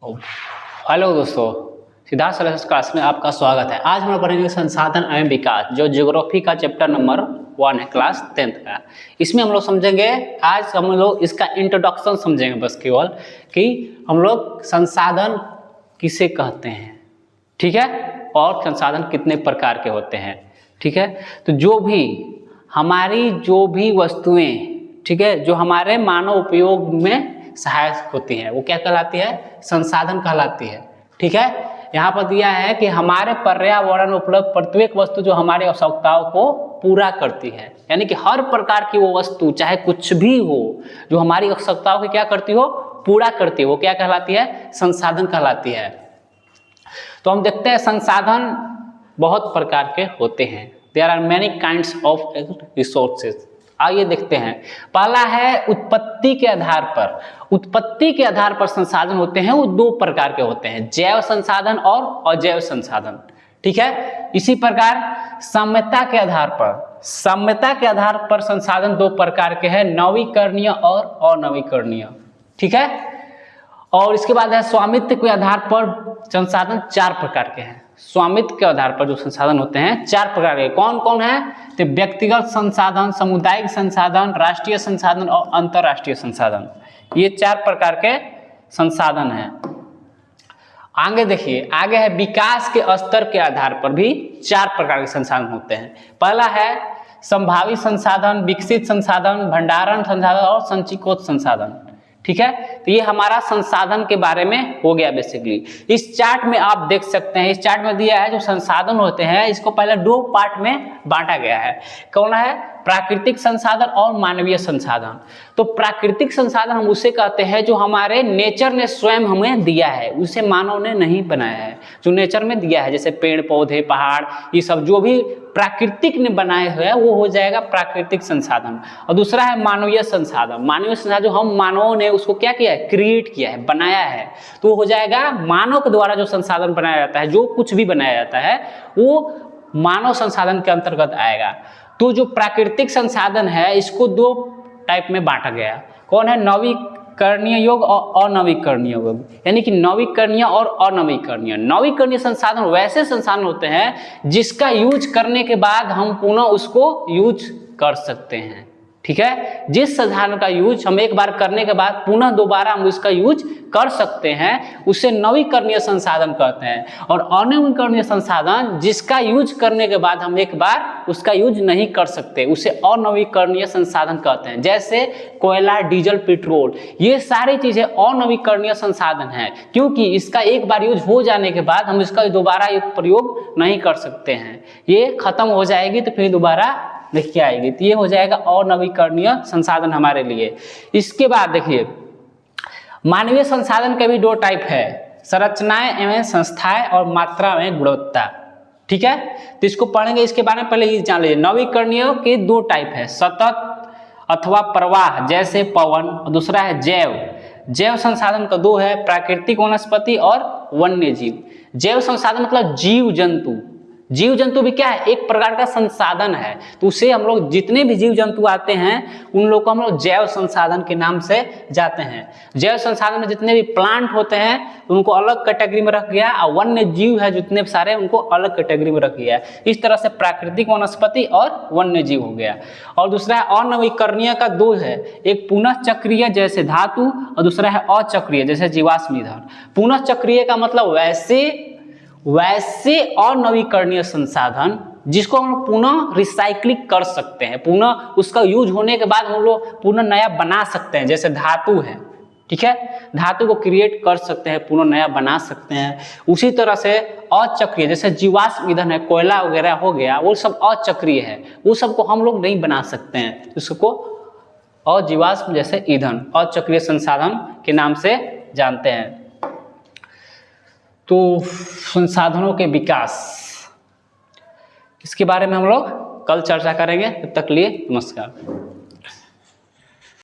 Hello दोस्तों, Siddharth सलस class में आपका स्वागत है। आज हम लोग पढ़ेंगे संसाधन एवं विकास, जो ज्योग्राफी का चैप्टर नंबर 1 है, क्लास 10th का। इसमें हम लोग समझेंगे, आज हम लोग इसका इंट्रोडक्शन समझेंगे बस केवल, कि हम लोग संसाधन किसे कहते हैं, ठीक है, और संसाधन कितने प्रकार के होते हैं, ठीक है। तो जो भी वस्तुएं, ठीक है, जो हमारे मानव उपयोग में सहायक होती है, वो क्या कहलाती है? संसाधन कहलाती है, ठीक है। यहाँ पर दिया है कि हमारे पर्यावरण में उपलब्ध प्रत्येक वस्तु जो हमारी आवश्यकताओं को पूरा करती है, यानी कि हर प्रकार की वो वस्तु, चाहे कुछ भी हो, जो हमारी आवश्यकताओं की क्या करती हो? पूरा करती है, वो क्या कहलाती है? संसाधन कहलाती है। तो हम देखते हैं संसाधन बहुत प्रकार के होते हैं। There are many kinds of resources. आइए देखते हैं। पहला है उत्पत्ति के आधार पर। उत्पत्ति के आधार पर संसाधन होते हैं, वो दो प्रकार के होते हैं, जैव संसाधन और अजैव संसाधन, ठीक है। इसी प्रकार साम्यता के आधार पर संसाधन दो प्रकार के हैं, नवीकरणीय और अनवीकरणीय, ठीक है। और इसके बाद है स्वामित्व के आधार पर संसाधन चार प्रकार के हैं। स्वामित्व के आधार पर जो संसाधन होते हैं चार प्रकार के, कौन कौन है? तो व्यक्तिगत संसाधन, सामुदायिक संसाधन, राष्ट्रीय संसाधन और अंतरराष्ट्रीय संसाधन, ये चार प्रकार के संसाधन हैं। आगे देखिए, आगे है विकास के स्तर के आधार पर भी चार प्रकार के संसाधन होते हैं। पहला है संभावित संसाधन, विकसित संसाधन, भंडारण संसाधन और संचिकोत संसाधन, ठीक है। तो ये हमारा संसाधन के बारे में हो गया बेसिकली। इस चार्ट में आप देख सकते हैं, इस चार्ट में दिया है जो संसाधन होते हैं, इसको पहले दो पार्ट में बांटा गया है। कौन है? प्राकृतिक संसाधन और मानवीय संसाधन। तो प्राकृतिक संसाधन हम उसे कहते हैं जो हमारे नेचर ने स्वयं हमें दिया है, उसे मानव ने नहीं बनाया है, जो नेचर में दिया है, जैसे पेड़ पौधे, पहाड़, ये सब जो भी प्राकृतिक ने बनाए हुए हैं वो हो जाएगा प्राकृतिक संसाधन। और दूसरा है मानवीय संसाधन। मानवीय संसाधन जो हम मानवों ने उसको क्या किया है? क्रिएट किया है, बनाया है, तो वो हो जाएगा मानव के द्वारा जो संसाधन बनाया जाता है, जो कुछ भी बनाया जाता है वो मानव संसाधन के अंतर्गत आएगा। तो जो प्राकृतिक संसाधन है इसको दो टाइप में बांटा गया। कौन है? नवीकरणीय योग्य और अनवीकरणीय योग्य, यानी कि नवीकरणीय और अनवीकरणीय। नवीकरणीय संसाधन वैसे संसाधन होते हैं जिसका यूज करने के बाद हम पुनः उसको यूज कर सकते हैं, ठीक है। जिस संसाधन का यूज हम एक बार करने के बाद पुनः दोबारा हम उसका यूज कर सकते हैं, उसे नवीकरणीय संसाधन कहते हैं। और अनवीकरणीय संसाधन जिसका यूज करने के बाद हम एक बार उसका यूज नहीं कर सकते, उसे अनवीकरणीय संसाधन कहते हैं। जैसे कोयला, डीजल, पेट्रोल, ये सारी चीजें अनवीकरणीय संसाधन हैं, क्योंकि इसका एक बार यूज हो जाने के बाद हम इसका दोबारा प्रयोग नहीं कर सकते हैं, ये खत्म हो जाएगी तो फिर दोबारा देखिए आएगी, तो ये हो जाएगा अनवीकरणीय संसाधन हमारे लिए। इसके बाद देखिए मानवीय संसाधन के भी दो टाइप है, संरचनाएं एवं संस्थाएं और मात्रा एवं गुणवत्ता, ठीक है। तो इसको पढ़ेंगे, इसके बारे में पहले ये जान लीजिए। नवीकरणीय के दो टाइप है, सतत अथवा प्रवाह जैसे पवन, और दूसरा है जैव। जैव संसाधन का दो है, प्राकृतिक वनस्पति और वन्य जीव। जैव संसाधन मतलब जीव जंतु। जीव जंतु भी क्या है? एक प्रकार का संसाधन है, तो उसे हम लोग जितने भी जीव जंतु आते हैं उन लोग को हम लोग जैव संसाधन के नाम से जाते हैं। जैव संसाधन में जितने भी प्लांट होते हैं उनको अलग कैटेगरी में रख गया, और वन्य जीव है जितने सारे उनको अलग कैटेगरी में रख गया। इस तरह से प्राकृतिक वनस्पति और वन्य जीव हो गया। और दूसरा है अनवीकरणीय का दो है, एक पुनः चक्रीय जैसे धातु, और दूसरा है अचक्रीय जैसे जीवाश्म ईंधन। पुनः चक्रीय का मतलब वैसे अनवीकरणीय संसाधन जिसको हम लोग पुनः रिसाइक्लिंग कर सकते हैं, पुनः उसका यूज होने के बाद हम लोग पुनः नया बना सकते हैं, जैसे धातु है, ठीक है, धातु को क्रिएट कर सकते हैं, पुनः नया बना सकते हैं। उसी तरह से अचक्रीय जैसे जीवाश्म ईंधन है, कोयला वगैरह हो गया, वो सब अचक्रीय है, वो सबको हम लोग नहीं बना सकते हैं, उसको अजीवाश्म जैसे ईंधन, अचक्रीय संसाधन के नाम से जानते हैं। तो संसाधनों के विकास, इसके बारे में हम लोग कल चर्चा करेंगे। तब तक लिए नमस्कार।